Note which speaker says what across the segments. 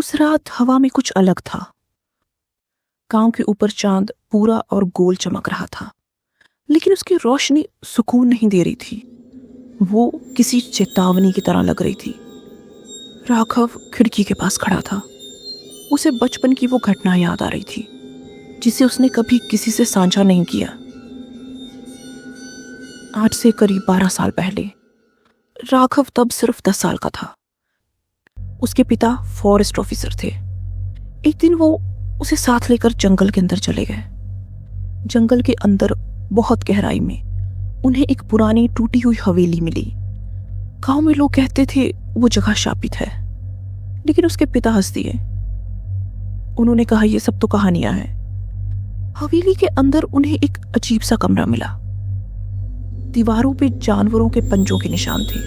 Speaker 1: उस रात हवा में कुछ अलग था। गांव के ऊपर चांद पूरा और गोल चमक रहा था, लेकिन उसकी रोशनी सुकून नहीं दे रही थी। वो किसी चेतावनी की तरह लग रही थी। राघव खिड़की के पास खड़ा था। उसे बचपन की वो घटना याद आ रही थी, जिसे उसने कभी किसी से साझा नहीं किया। आज से करीब 12 साल पहले राघव तब सिर्फ 10 साल का था। उसके पिता फॉरेस्ट ऑफिसर थे। एक दिन वो उसे साथ लेकर जंगल के अंदर चले गए। जंगल के अंदर बहुत गहराई में उन्हें एक पुरानी टूटी हुई हवेली मिली। गांव में लोग कहते थे वो जगह शापित है, लेकिन उसके पिता हंस दिए। उन्होंने कहा, ये सब तो कहानियां हैं। हवेली के अंदर उन्हें एक अजीब सा कमरा मिला। दीवारों पे जानवरों के पंजों के निशान थे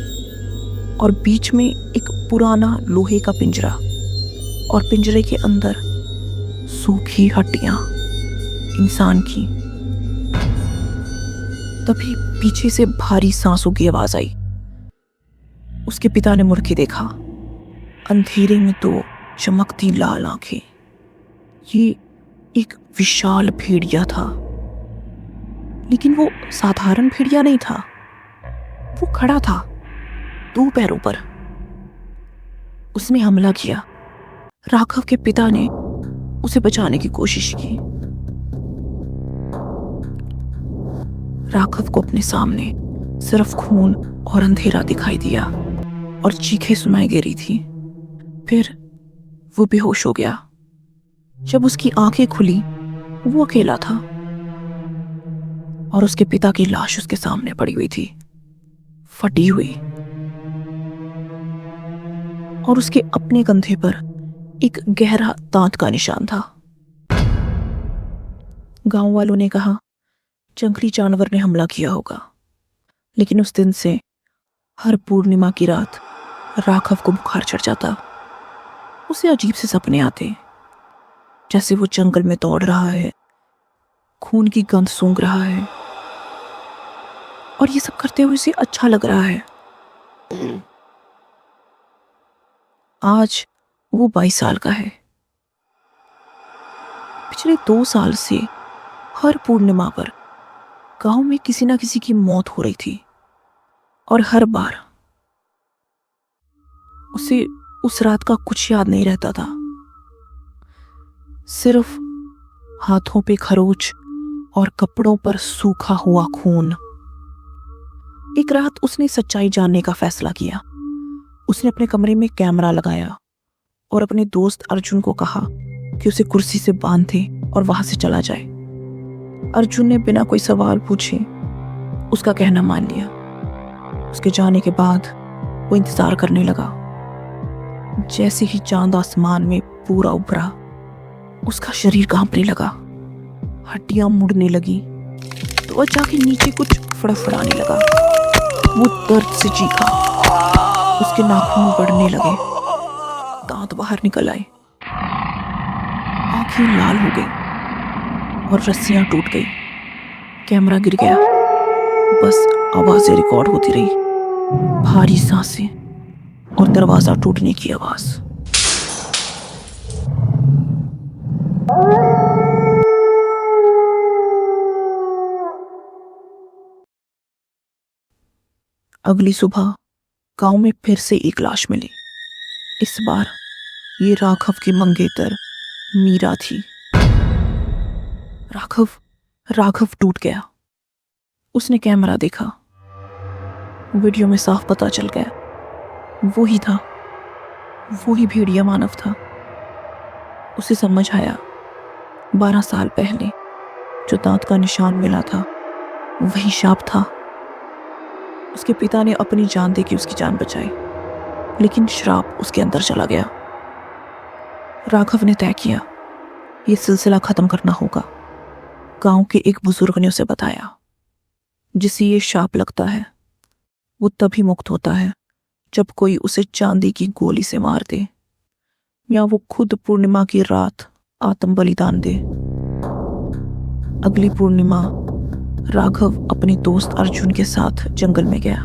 Speaker 1: और बीच में एक पुराना लोहे का पिंजरा, और पिंजरे के अंदर सूखी हड्डियां इंसान की। तभी पीछे से भारी सांसों की आवाज आई। उसके पिता ने मुड़ के देखा। अंधेरे में तो चमकती लाल आंखें। ये एक विशाल भेड़िया था, लेकिन वो साधारण भेड़िया नहीं था। वो खड़ा था 2 पैरों पर। उसने हमला किया। राघव के पिता ने उसे बचाने की कोशिश की। राघव को अपने सामने सिर्फ खून और अंधेरा दिखाई दिया और चीखें सुनाई दे रही थी। फिर वो बेहोश हो गया। जब उसकी आंखें खुली, वो अकेला था और उसके पिता की लाश उसके सामने पड़ी हुई थी, फटी हुई। और उसके अपने कंधे पर एक गहरा दांत का निशान था। गांव वालों ने कहा, जंगली जानवर ने हमला किया होगा। लेकिन उस दिन से हर पूर्णिमा की रात राघव को बुखार चढ़ जाता। उसे अजीब से सपने आते, जैसे वो जंगल में दौड़ रहा है, खून की गंध सूंघ रहा है, और ये सब करते हुए उसे अच्छा लग रहा है। आज वो 22 साल का है। पिछले 2 साल से हर पूर्णिमा पर गांव में किसी ना किसी की मौत हो रही थी, और हर बार उसे उस रात का कुछ याद नहीं रहता था। सिर्फ हाथों पे खरोच और कपड़ों पर सूखा हुआ खून। एक रात उसने सच्चाई जानने का फैसला किया। उसने अपने कमरे में कैमरा लगाया और अपने दोस्त अर्जुन को कहा कि उसे कुर्सी से बांध दे और वहां से चला जाए। अर्जुन ने बिना कोई सवाल पूछे उसका कहना मान लिया। उसके जाने के बाद वो इंतजार करने लगा। जैसे ही चांद आसमान में पूरा उभरा, उसका शरीर कांपने लगा, हड्डियां मुड़ने लगी, त्वचा के नीचे कुछ फड़फड़ाने लगा। वो दर्द से चीखा। उसके नाखून बढ़ने लगे, दांत बाहर निकल आए, आंखें लाल हो गई और रस्सियां टूट गई। कैमरा गिर गया। बस आवाजें रिकॉर्ड होती रही, भारी सांसें और दरवाजा टूटने की आवाज। अगली सुबह गांव में फिर से एक लाश मिली। इस बार ये राघव की मंगेतर मीरा थी। राघव टूट गया। उसने कैमरा देखा। वीडियो में साफ पता चल गया, वो ही था, वो ही भेड़िया मानव था। उसे समझ आया, 12 साल पहले जो दांत का निशान मिला था, वही शाप था। उसके पिता ने अपनी जान देके उसकी जान बचाई, लेकिन श्राप उसके अंदर चला गया। राघव ने तय किया, ये सिलसिला खत्म करना होगा। गांव के एक बुजुर्ग ने उसे बताया, जिसे ये शाप लगता है वो तभी मुक्त होता है जब कोई उसे चांदी की गोली से मार दे, या वो खुद पूर्णिमा की रात आत्म बलिदान दे। अगली पूर्णिमा राघव अपने दोस्त अर्जुन के साथ जंगल में गया।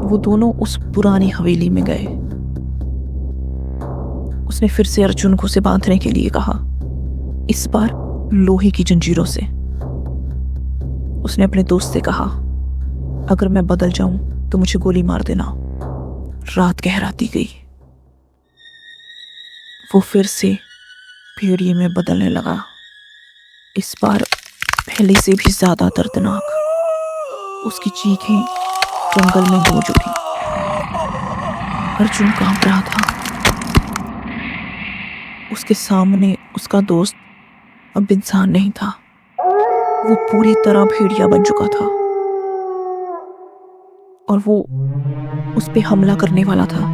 Speaker 1: वो दोनों उस पुरानी हवेली में गए। उसने फिर से अर्जुन को उसे बांधने के लिए कहा, इस बार लोहे की जंजीरों से। उसने अपने दोस्त से कहा, अगर मैं बदल जाऊं तो मुझे गोली मार देना। रात गहराती गई। वो फिर से भेड़िए में बदलने लगा, इस बार पहले से भी ज्यादा दर्दनाक। उसकी चीखें जंगल में गूंज उठी। अर्जुन कांप रहा था। उसके सामने उसका दोस्त अब इंसान नहीं था, वो पूरी तरह भेड़िया बन चुका था और वो उस पे हमला करने वाला था।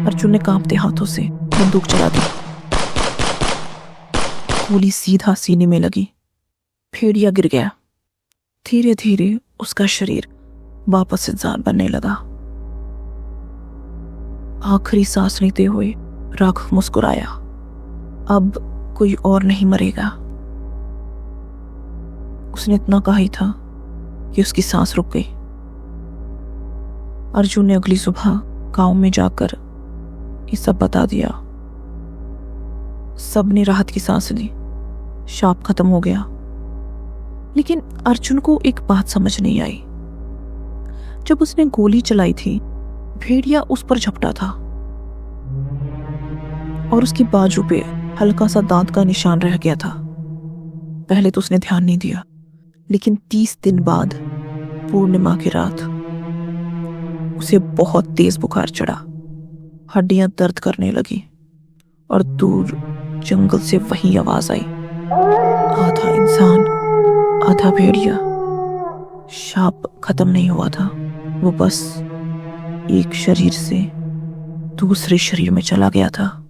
Speaker 1: अर्जुन ने कांपते हाथों से बंदूक चला दी। गोली सीधा सीने में लगी। भेड़िया गिर गया। धीरे धीरे उसका शरीर वापस इंसान बनने लगा। आखिरी सांस लेते हुए राघव मुस्कुराया। अब कोई और नहीं मरेगा। उसने इतना कहा ही था कि उसकी सांस रुक गई। अर्जुन ने अगली सुबह गांव में जाकर ये सब बता दिया। सबने राहत की सांस ली। शाप खत्म हो गया। लेकिन अर्जुन को एक बात समझ नहीं आई। जब उसने गोली चलाई थी, भेड़िया उस पर झपटा था और उसकी बाजू पे हल्का सा दांत का निशान रह गया था। पहले तो उसने ध्यान नहीं दिया, लेकिन 30 दिन बाद पूर्णिमा की रात उसे बहुत तेज बुखार चढ़ा। हड्डियां दर्द करने लगी और दूर जंगल से वही आवाज आई, आधा इंसान आधा भेड़िया। शाप खत्म नहीं हुआ था, वो बस एक शरीर से दूसरे शरीर में चला गया था।